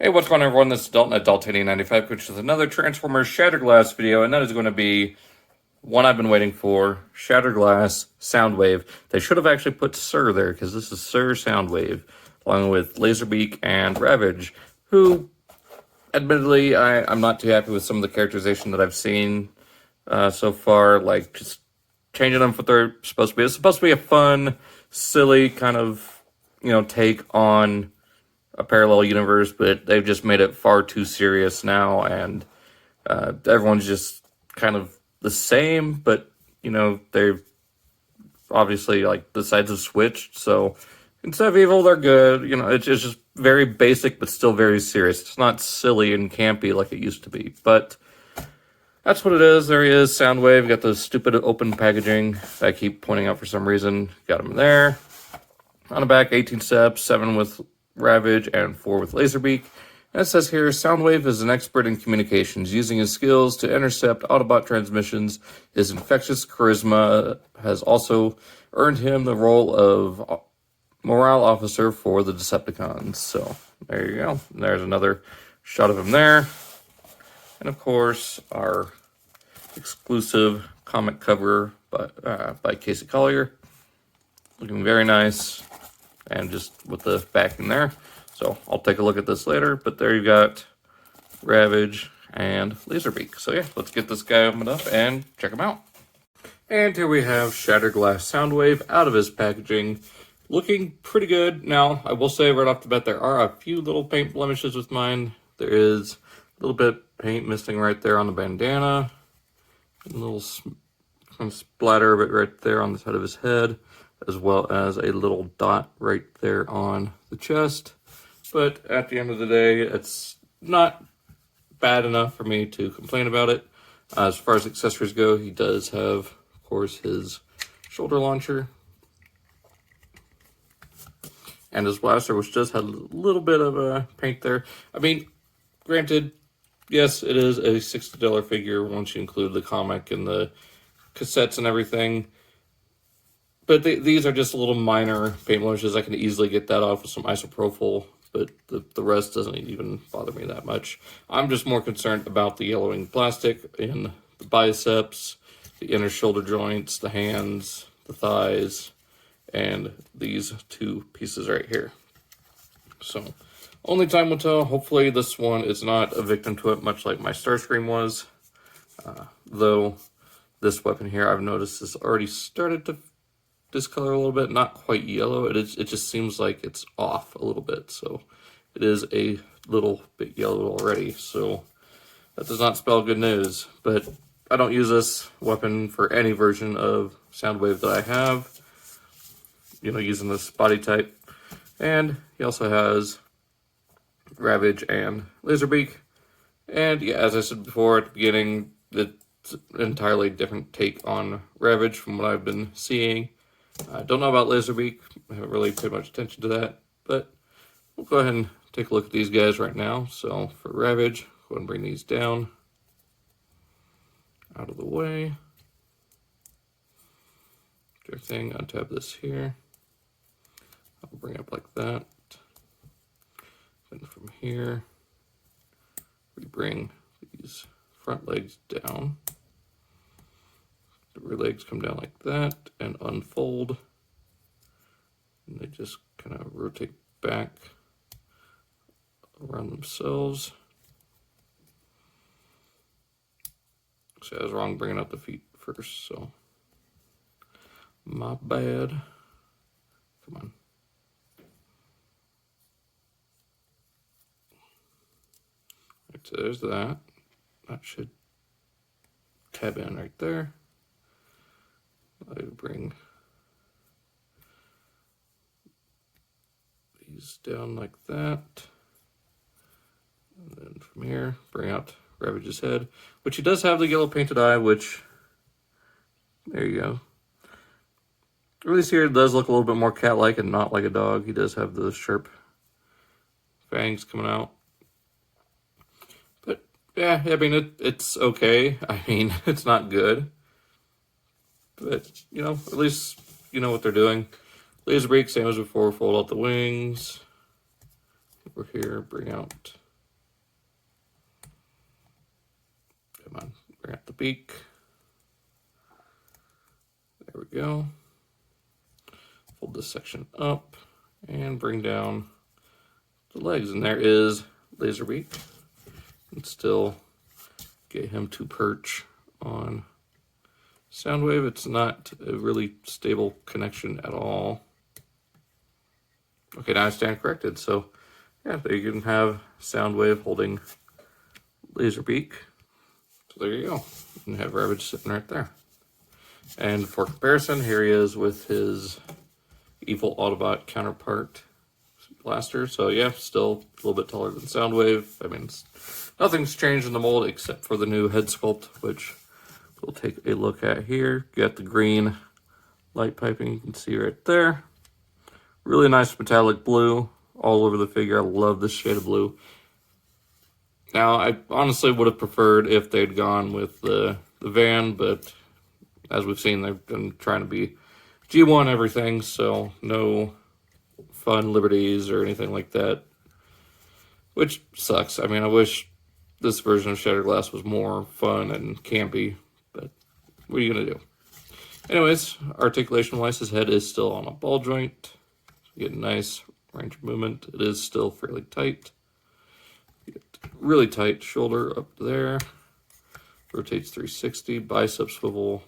Hey, what's going on, everyone? This is Dalton at Daltanian95, which is another Transformers Shatterglass video, and that is going to be one I've been waiting for, Shatterglass Soundwave. They should have actually put Sir there, because this is Sir Soundwave, along with Laserbeak and Ravage, who, admittedly, I'm not too happy with some of the characterization that I've seen so far, like just changing them for what they're supposed to be. It's supposed to be a fun, silly kind of, take on a parallel universe, but they've just made it far too serious now, and everyone's just kind of the same, but they've obviously, like, the sides have switched, so instead of evil, they're good. It's just very basic, but still very serious. It's not silly and campy like it used to be, but that's what it is. There he is, Soundwave. Got the stupid open packaging that I keep pointing out for some reason. Got him there. On the back, 18 steps, 7 with Ravage and 4 with Laserbeak. And it says here, Soundwave is an expert in communications, using his skills to intercept Autobot transmissions. His infectious charisma has also earned him the role of morale officer for the Decepticons. So there you go. There's another shot of him there. And of course, our exclusive comic cover by Casey Collier. Looking very nice. And just with the backing there. So I'll take a look at this later. But there you got Ravage and Laserbeak. So yeah, let's get this guy opened up and check him out. And here we have Shatterglass Soundwave out of his packaging. Looking pretty good. Now, I will say right off the bat, there are a few little paint blemishes with mine. There is a little bit of paint missing right there on the bandana. A little kind of splatter of it right there on the side of his head, as well as a little dot right there on the chest. But at the end of the day, it's not bad enough for me to complain about it. As far as accessories go, he does have, of course, his shoulder launcher and his blaster, which does have a little bit of paint there. I mean, granted, yes, it is a $60 figure once you include the comic and the cassettes and everything. But these are just little minor paint blemishes. I can easily get that off with some isopropyl, but the rest doesn't even bother me that much. I'm just more concerned about the yellowing plastic in the biceps, the inner shoulder joints, the hands, the thighs, and these two pieces right here. So only time will tell. Hopefully this one is not a victim to it, much like my Starscream was. Though this weapon here, I've noticed, has already started to discolor a little bit. Not quite yellow. It just seems like it's off a little bit. So it is a little bit yellow already. So that does not spell good news. But I don't use this weapon for any version of Soundwave that I have. Using this body type. And he also has Ravage and Laserbeak. And yeah, as I said before at the beginning, it's an entirely different take on Ravage from what I've been seeing. I don't know about Laserbeak. I haven't really paid much attention to that. But we'll go ahead and take a look at these guys right now. So for Ravage, go ahead and bring these down out of the way. Everything, untap this here. I'll bring it up like that. Then from here, we bring these front legs down. The rear legs come down like that and unfold. And they just kind of rotate back around themselves. So I was wrong bringing up the feet first, so my bad. Come on. Right, so there's that. That should tab in right there. I bring these down like that. And then from here, bring out Ravage's head, which he does have the yellow painted eye, which, there you go. At least here it does look a little bit more cat-like and not like a dog. He does have the sharp fangs coming out. But yeah, I mean, it's okay. I mean, it's not good. But, at least you know what they're doing. Laserbeak, same as before, fold out the wings. Over here, bring out Come on, bring up the beak. There we go. Fold this section up and bring down the legs. And there is Laserbeak. And still get him to perch on Soundwave. It's not a really stable connection at all. Okay, now I stand corrected. So yeah, there you can have Soundwave holding Laserbeak. So there you go. You can have Ravage sitting right there. And for comparison, here he is with his evil Autobot counterpart blaster. So yeah, still a little bit taller than Soundwave. I mean, nothing's changed in the mold except for the new head sculpt, which we'll take a look at here. You got the green light piping you can see right there. Really nice metallic blue all over the figure. I love this shade of blue. Now, I honestly would have preferred if they'd gone with the van, but as we've seen, they've been trying to be G1 everything, so no fun liberties or anything like that, which sucks. I mean, I wish this version of Shattered Glass was more fun and campy, but what are you going to do? Anyways, articulation-wise, his head is still on a ball joint. You get a nice range of movement. It is still fairly tight. You get really tight shoulder up there. Rotates 360, bicep swivel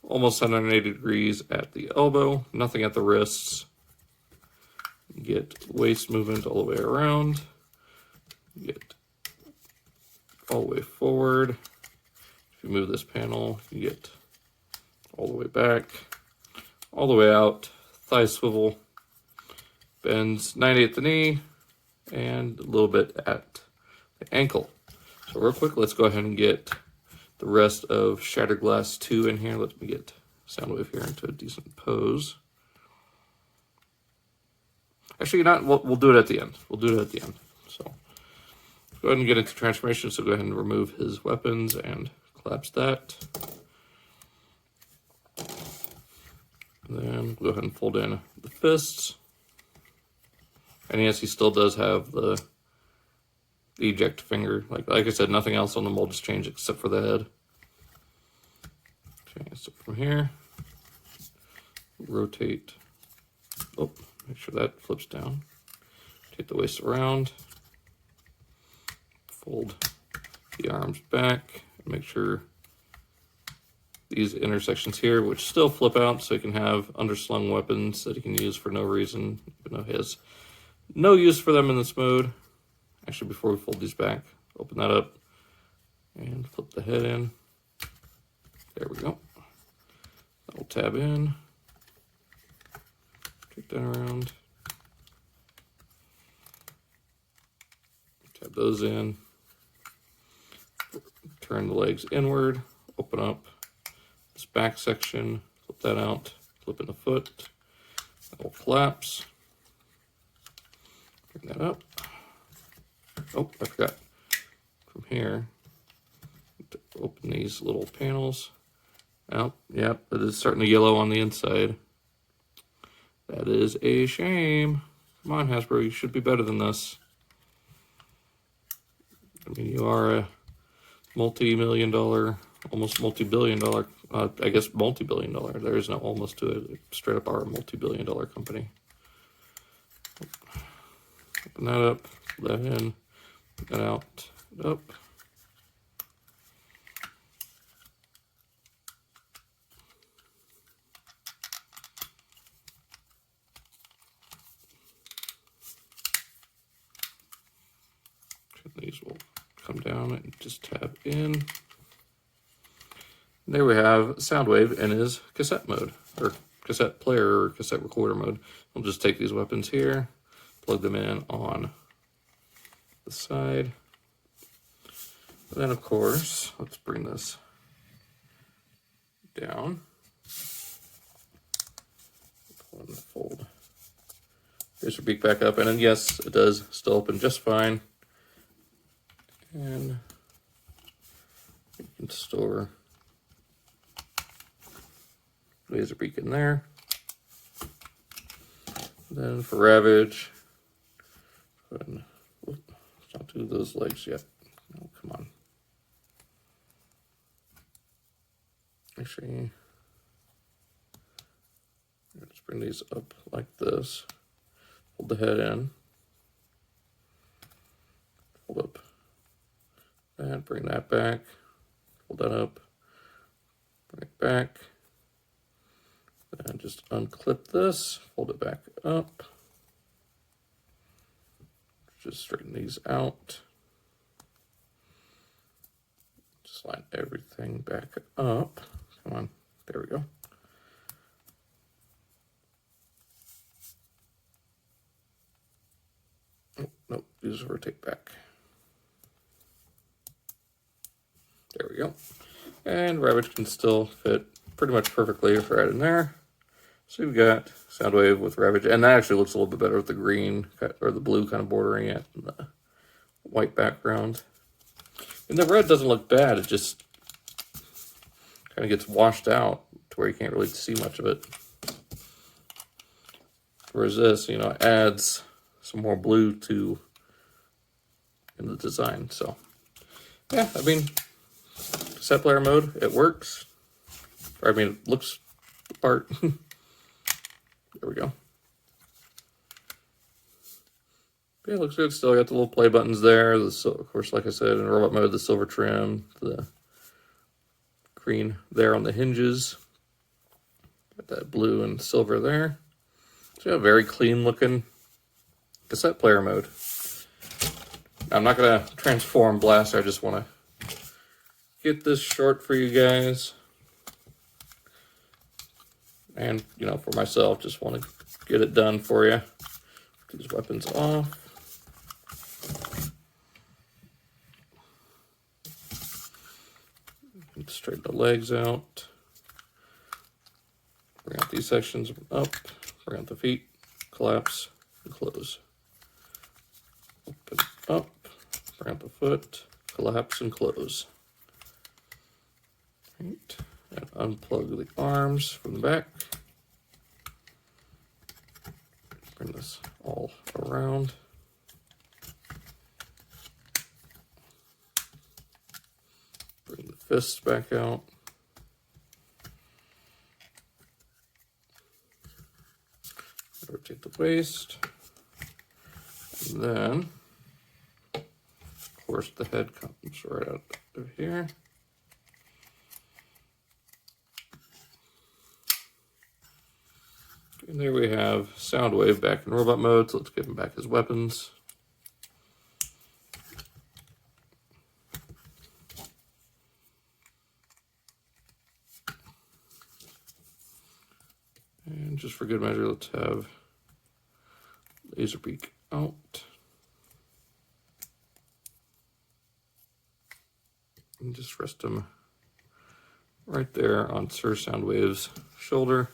almost 180 degrees at the elbow, nothing at the wrists. You get waist movement all the way around. You get all the way forward. If you move this panel, you get all the way back, all the way out, thigh swivel, bends 90 at the knee, and a little bit at the ankle. So real quick, let's go ahead and get the rest of Shattered Glass 2 in here. Let me get Soundwave here into a decent pose. Actually, not. We'll do it at the end. We'll do it at the end. So go ahead and get into transformation. So go ahead and remove his weapons and collapse that. And then go ahead and fold in the fists. And yes, he still does have the eject finger. Like I said, nothing else on the mold has changed except for the head. Okay, so from here, rotate. Oh, make sure that flips down. Take the waist around. Fold the arms back. And make sure these intersections here, which still flip out, so he can have underslung weapons that he can use for no reason, even though he has no use for them in this mode. Actually, before we fold these back, open that up and flip the head in. There we go. That'll tab in. Take that around. Tab those in. Turn the legs inward. Open up this back section. Flip that out. Flip in the foot. That will collapse. Bring that up. Oh, I forgot. From here, to open these little panels. Oh, yep, it is starting to yellow on the inside. That is a shame. Come on, Hasbro, you should be better than this. I mean, you are a multi-million dollar, almost multi-billion dollar, I guess multi-billion dollar. There is no almost to it. Straight up are a multi-billion dollar company. Open that up, put that in. Put that out, up. These will come down and just tab in. There we have Soundwave in his cassette mode, or cassette player, or cassette recorder mode. We'll just take these weapons here, plug them in on the side. And then, of course, let's bring this down. Pull in the fold. Laserbeak back up, and then yes, it does still open just fine. And you can store Laserbeak in there. Then for Ravage, let's not do those legs yet. Oh, come on. Actually, let's bring these up like this. Hold the head in. Hold up that, bring that back. Hold that up. Bring it back. And just unclip this. Fold it back up. Just straighten these out. Just line everything back up. Come on. There we go. Oh, nope. These rotate back. There we go. And Ravage can still fit pretty much perfectly right in there. So we've got Soundwave with Ravage, and that actually looks a little bit better with the green or the blue kind of bordering it and the white background. And the red doesn't look bad, it just kind of gets washed out to where you can't really see much of it. Whereas this, you know, adds some more blue to in the design. So yeah, I mean, set player mode, it works. I mean, it looks the part. There we go. Yeah, it looks good. Still got the little play buttons there. Of course, like I said, in robot mode, the silver trim, the green there on the hinges. Got that blue and silver there. So yeah, very clean looking cassette player mode. I'm not going to transform Blaster. I just want to get this short for you guys. And, you know, for myself, just want to get it done for you. Get these weapons off. Straighten the legs out. Bring out these sections up. Bring out the feet. Collapse and close. Open up. Bring out the foot. Collapse and close. Right. And unplug the arms from the back. Bring this all around. Bring the fists back out. Rotate the waist. And then, of course, the head comes right out of here. And there we have Soundwave back in robot mode, so let's give him back his weapons. And just for good measure, let's have Laserbeak out. And just rest him right there on Sir Soundwave's shoulder.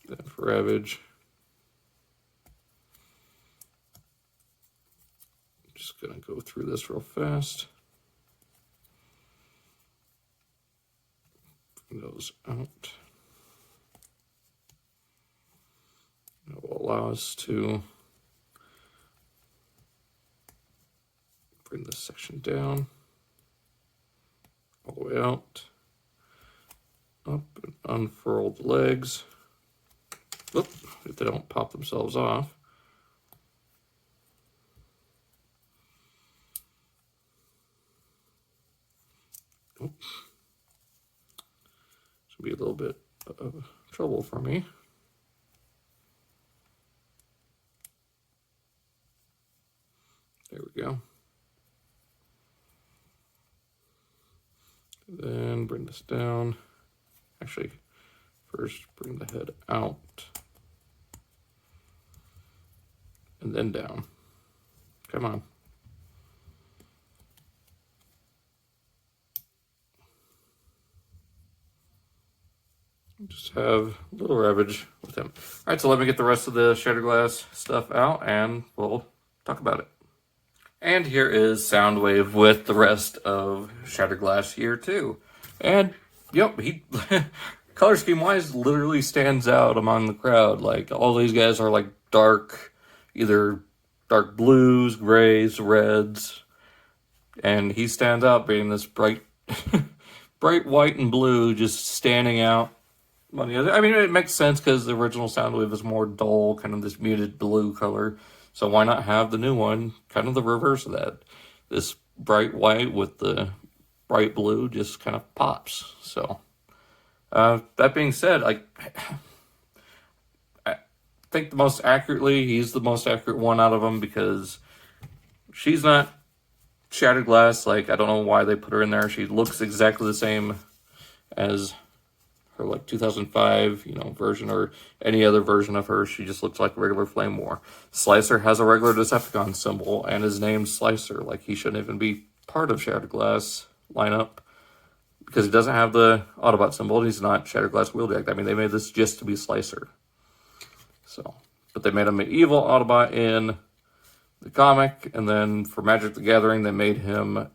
Then for Ravage, I'm just gonna go through this real fast. Bring those out. That will allow us to bring this section down, all the way out, up and unfurl the legs. Oop, if they don't pop themselves off. Oop. This will be a little bit of trouble for me. There we go. Then bring this down. Actually, first bring the head out. And then down. Come on. Just have a little Ravage with him. All right, so let me get the rest of the Shattered Glass stuff out and we'll talk about it. And here is Soundwave with the rest of Shattered Glass here too. And yep, he color scheme wise literally stands out among the crowd. Like all these guys are like dark, either dark blues, grays, reds, and he stands out being this bright bright white and blue just standing out on the other. I mean, it makes sense because the original Soundwave is more dull, kind of this muted blue color. So why not have the new one, kind of the reverse of that? This bright white with the bright blue just kind of pops. So that being said, I think he's the most accurate one out of them because she's not shattered glass. Like, I don't know why they put her in there. She looks exactly the same as her, like, 2005, version or any other version of her. She just looks like a regular Flame War. Slicer has a regular Decepticon symbol and is named Slicer. Like, he shouldn't even be part of Shattered Glass lineup because he doesn't have the Autobot symbol and he's not Shattered Glass Wheeljack. I mean, they made this just to be Slicer. So, but they made him an evil Autobot in the comic, and then for Magic the Gathering, they made him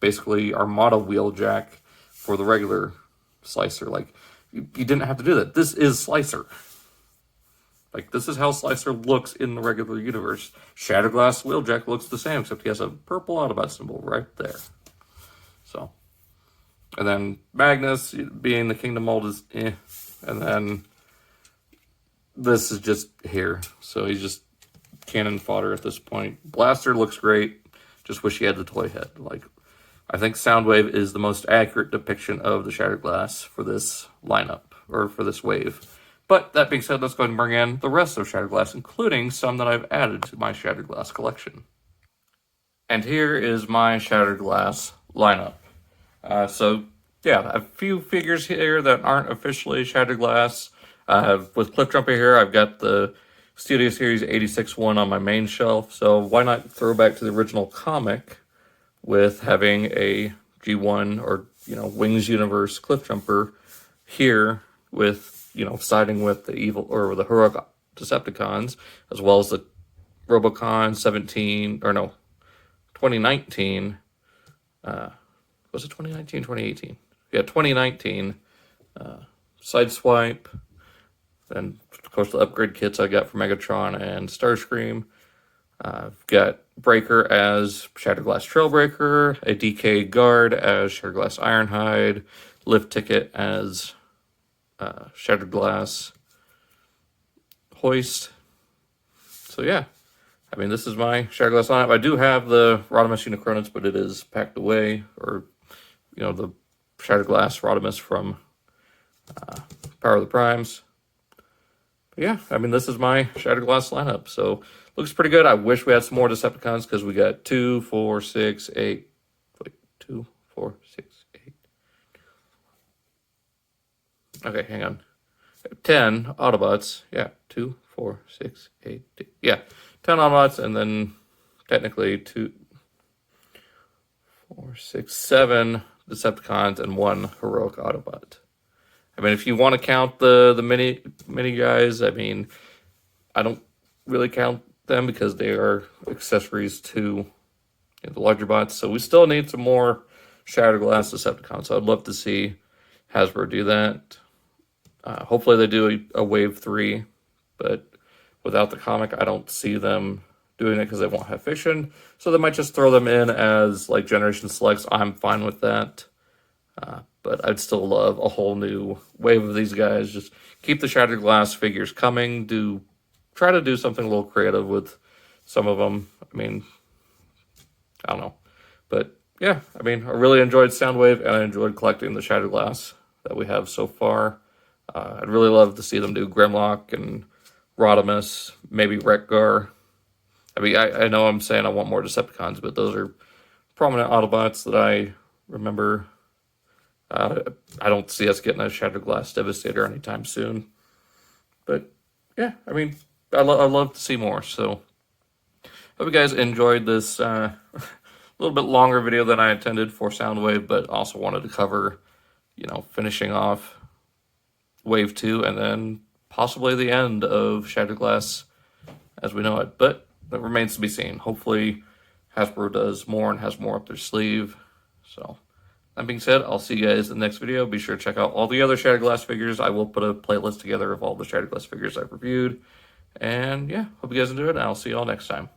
basically Armada Wheeljack for the regular Slicer. Like, you didn't have to do that. This is Slicer. Like, this is how Slicer looks in the regular universe. Shatterglass Wheeljack looks the same, except he has a purple Autobot symbol right there. So, and then Magnus, being the Kingdom mold, is eh. And then this is just here. So he's just cannon fodder at this point. Blaster looks great. Just wish he had the toy head. Like, I think Soundwave is the most accurate depiction of the Shattered Glass for this lineup, or for this wave. But that being said, let's go ahead and bring in the rest of Shattered Glass, including some that I've added to my Shattered Glass collection. And here is my Shattered Glass lineup. So, yeah, a few figures here that aren't officially Shattered Glass. With Cliffjumper here, I've got the Studio Series 86 one on my main shelf, so why not throw back to the original comic with having a G1 or, Wings Universe Cliffjumper here with, siding with the evil or the heroic Decepticons, as well as the Robocon 2019, was it 2019, 2018? Yeah, 2019, Sideswipe. And, of course, the upgrade kits I got for Megatron and Starscream. I've got Breaker as Shattered Glass Trailbreaker, a DK Guard as Shattered Glass Ironhide, Lift Ticket as Shattered Glass Hoist. So, yeah. I mean, this is my Shattered Glass lineup. I do have the Rodimus Unicronus, but it is packed away. Or, the Shattered Glass Rodimus from Power of the Primes. Yeah, I mean, this is my Shattered Glass lineup, so looks pretty good. I wish we had some more Decepticons because we got 2, 4, 6, 8. Wait, 2, 4, 6, 8. Okay, hang on. 10 Autobots. Yeah, 2, 4, 6, 8. Yeah, 10 Autobots, and then technically 2, 4, 6, 7 Decepticons and 1 heroic Autobot. I mean, if you want to count the mini guys, I mean, I don't really count them because they are accessories to the larger bots. So we still need some more Shattered Glass Decepticons. So I'd love to see Hasbro do that. Hopefully they do a Wave 3, but without the comic, I don't see them doing it because they won't have fiction. So they might just throw them in as like Generation Selects. I'm fine with that. But I'd still love a whole new wave of these guys. Just keep the Shattered Glass figures coming. Try to do something a little creative with some of them. I mean, I don't know. But yeah, I mean, I really enjoyed Soundwave and I enjoyed collecting the Shattered Glass that we have so far. I'd really love to see them do Grimlock and Rodimus, maybe Wreck-Gar. I mean, I know I'm saying I want more Decepticons, but those are prominent Autobots that I remember. I don't see us getting a Shattered Glass Devastator anytime soon. But, yeah, I mean, I'd love to see more. So, hope you guys enjoyed this a little bit longer video than I intended for Soundwave, but also wanted to cover, finishing off Wave 2 and then possibly the end of Shattered Glass as we know it. But that remains to be seen. Hopefully, Hasbro does more and has more up their sleeve. So, that being said, I'll see you guys in the next video. Be sure to check out all the other Shattered Glass figures. I will put a playlist together of all the Shattered Glass figures I've reviewed. And yeah, hope you guys enjoyed it, and I'll see you all next time.